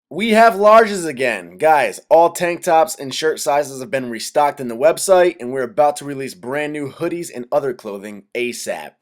We have larges again. Guys, all tank tops and shirt sizes have been restocked in the website, and we're about to release brand new hoodies and other clothing ASAP.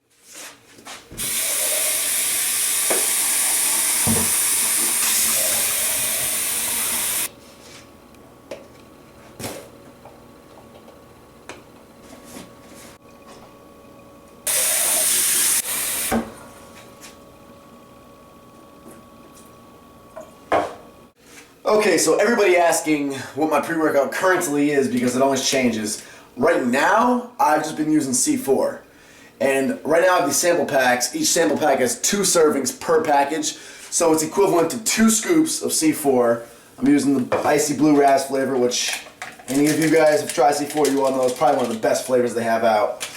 Okay, so everybody asking what my pre-workout currently is because it always changes. Right now, I've just been using C4. And right now I have these sample packs. Each sample pack has 2 servings per package. So it's equivalent to 2 scoops of C4. I'm using the Icy Blue Raz flavor, which any of you guys have tried C4, you all know it's probably one of the best flavors they have out.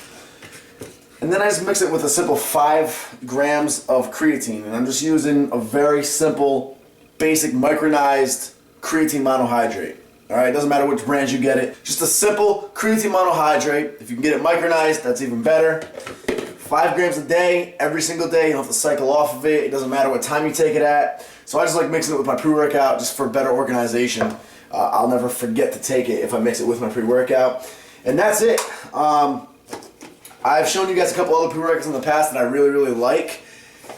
And then I just mix it with a simple 5 grams of creatine. And I'm just using a very simple basic micronized creatine monohydrate. Alright, it doesn't matter which brand you get it. Just a simple creatine monohydrate. If you can get it micronized, that's even better. 5 grams a day, every single day. You don't have to cycle off of it. It doesn't matter what time you take it at. So I just like mixing it with my pre-workout just for better organization. I'll never forget to take it if I mix it with my pre-workout. And that's it. I've shown you guys a couple other pre-workouts in the past that I really, really like.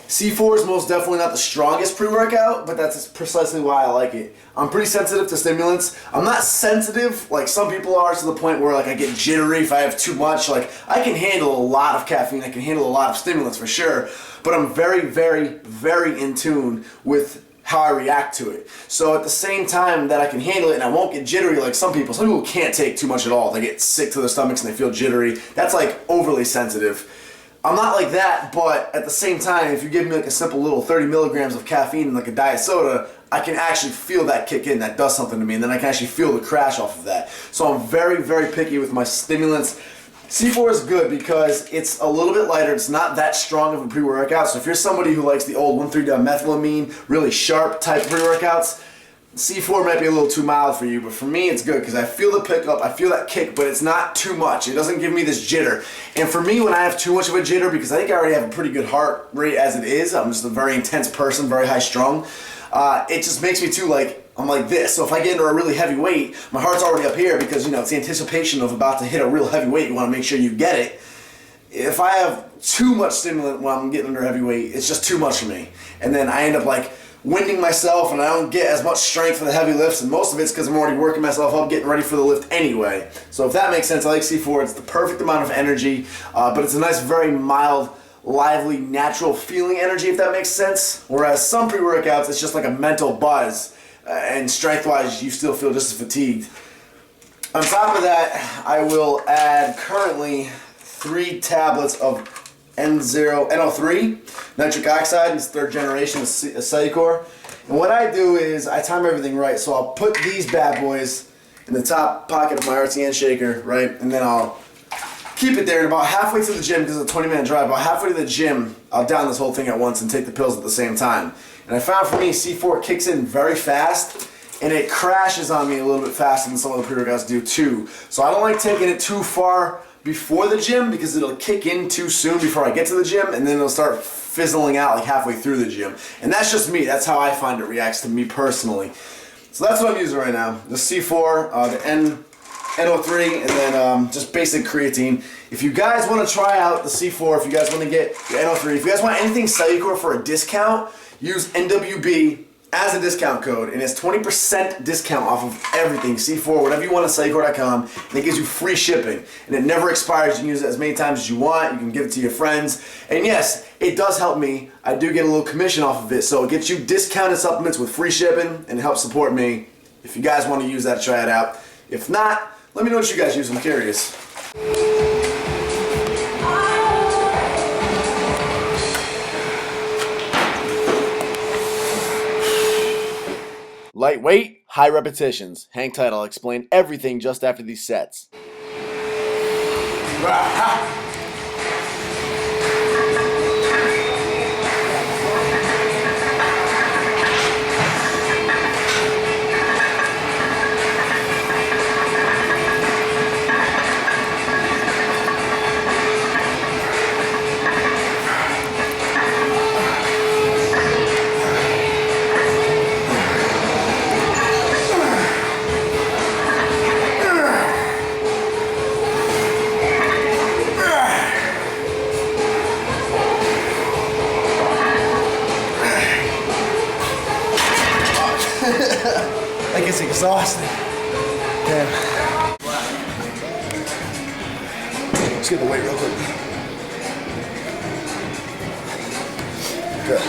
C4 is most definitely not the strongest pre-workout, but that's precisely why I like it. I'm pretty sensitive to stimulants. I'm not sensitive like some people are to the point where like I get jittery if I have too much. Like I can handle a lot of caffeine, I can handle a lot of stimulants for sure, but I'm very, very, very in tune with how I react to it. So at the same time that I can handle it and I won't get jittery like some people can't take too much at all. They get sick to their stomachs and they feel jittery. That's like overly sensitive. I'm not like that, but at the same time, if you give me like a simple little 30 milligrams of caffeine and like a diet soda, I can actually feel that kick in, that does something to me, and then I can actually feel the crash off of that. So I'm very, very picky with my stimulants. C4 is good because it's a little bit lighter, it's not that strong of a pre-workout, so if you're somebody who likes the old 1,3-dimethylamine, really sharp type pre-workouts, C4 might be a little too mild for you, but for me it's good because I feel the pickup, I feel that kick, but it's not too much. It doesn't give me this jitter. And for me, when I have too much of a jitter, because I think I already have a pretty good heart rate as it is, I'm just a very intense person, very high strung, it just makes me too like, I'm like this. So if I get into a really heavy weight, my heart's already up here because, you know, it's the anticipation of about to hit a real heavy weight. You want to make sure you get it. If I have too much stimulant when I'm getting under heavy weight, it's just too much for me. And then I end up like winding myself and I don't get as much strength for the heavy lifts, and most of it's because I'm already working myself up getting ready for the lift anyway. So if that makes sense, I like C4. It's the perfect amount of energy, but it's a nice, very mild, lively, natural feeling energy, if that makes sense. Whereas some pre-workouts, it's just like a mental buzz, and strength-wise, you still feel just as fatigued. On top of that, I will add currently 3 tablets of NO3, nitric oxide. It's 3rd generation of Cellucor. And what I do is I time everything right. So I'll put these bad boys in the top pocket of my RTN shaker, right? And then I'll keep it there. And about halfway to the gym, because it's a 20-minute drive, about halfway to the gym, I'll down this whole thing at once and take the pills at the same time. And I found for me, C4 kicks in very fast, and it crashes on me a little bit faster than some of the pre-workouts do too. So I don't like taking it too far before the gym because it'll kick in too soon before I get to the gym, and then it'll start fizzling out like halfway through the gym. And that's just me. That's how I find it reacts to me personally. So that's what I'm using right now. The C4, the NO3, and then just basic creatine. If you guys want to try out the C4, if you guys want to get the NO3, if you guys want anything Cellucor for a discount, use NWB as a discount code, and it's 20% discount off of everything, C4, whatever you want at Cellucor.com, and it gives you free shipping, and it never expires. You can use it as many times as you want. You can give it to your friends, and yes, it does help me. I do get a little commission off of it, so it gets you discounted supplements with free shipping, and it helps support me. If you guys want to use that, try it out. If not, let me know what you guys use. I'm curious. Lightweight, high repetitions. Hang tight, I'll explain everything just after these sets. Like it's exhausting. Damn. Let's get the weight real quick. Good.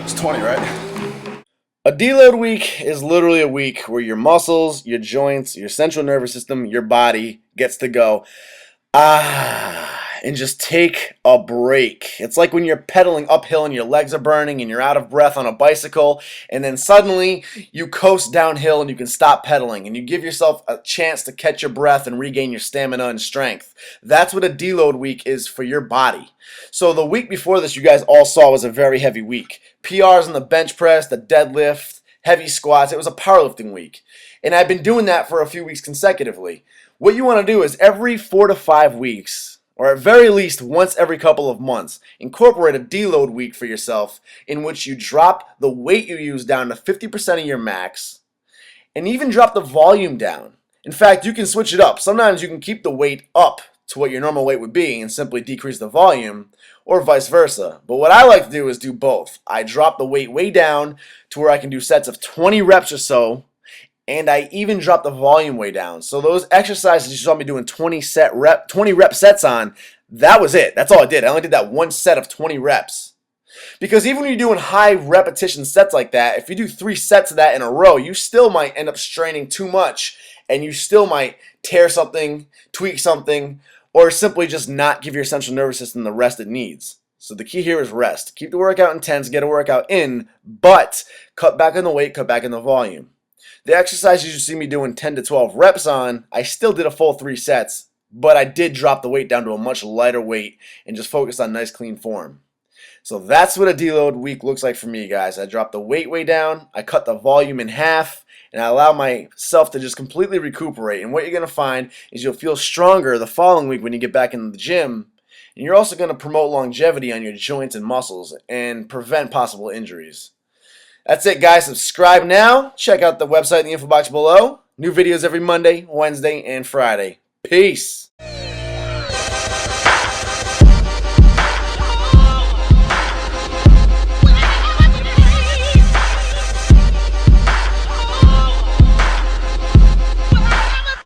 It's 20, right? A deload week is literally a week where your muscles, your joints, your central nervous system, your body gets to go, and just take a break. It's like when you're pedaling uphill and your legs are burning and you're out of breath on a bicycle, and then suddenly you coast downhill and you can stop pedaling and you give yourself a chance to catch your breath and regain your stamina and strength. That's what a deload week is for your body. So the week before this, you guys all saw, was a very heavy week. PRs on the bench press, the deadlift, heavy squats. It was a powerlifting week. And I've been doing that for a few weeks consecutively. What you want to do is every 4 to 5 weeks, or at very least once every couple of months, incorporate a deload week for yourself in which you drop the weight you use down to 50% of your max and even drop the volume down. In fact, you can switch it up. Sometimes you can keep the weight up to what your normal weight would be and simply decrease the volume, or vice versa. But what I like to do is do both. I drop the weight way down to where I can do sets of 20 reps or so, and I even drop the volume way down. So those exercises you saw me doing 20 rep sets on, that was it. That's all I did. I only did that one set of 20 reps. Because even when you're doing high repetition sets like that, if you do 3 sets of that in a row, you still might end up straining too much, and you still might tear something, tweak something, or simply just not give your central nervous system the rest it needs. So the key here is rest. Keep the workout intense, get a workout in, but cut back on the weight, cut back on the volume. The exercises you see me doing 10 to 12 reps on, I still did a full 3 sets, but I did drop the weight down to a much lighter weight and just focus on nice clean form. So that's what a deload week looks like for me, guys. I drop the weight way down, I cut the volume in half, and I allow myself to just completely recuperate. And what you're going to find is you'll feel stronger the following week when you get back into the gym. And you're also going to promote longevity on your joints and muscles and prevent possible injuries. That's it, guys. Subscribe now. Check out the website in the info box below. New videos every Monday, Wednesday, and Friday. Peace.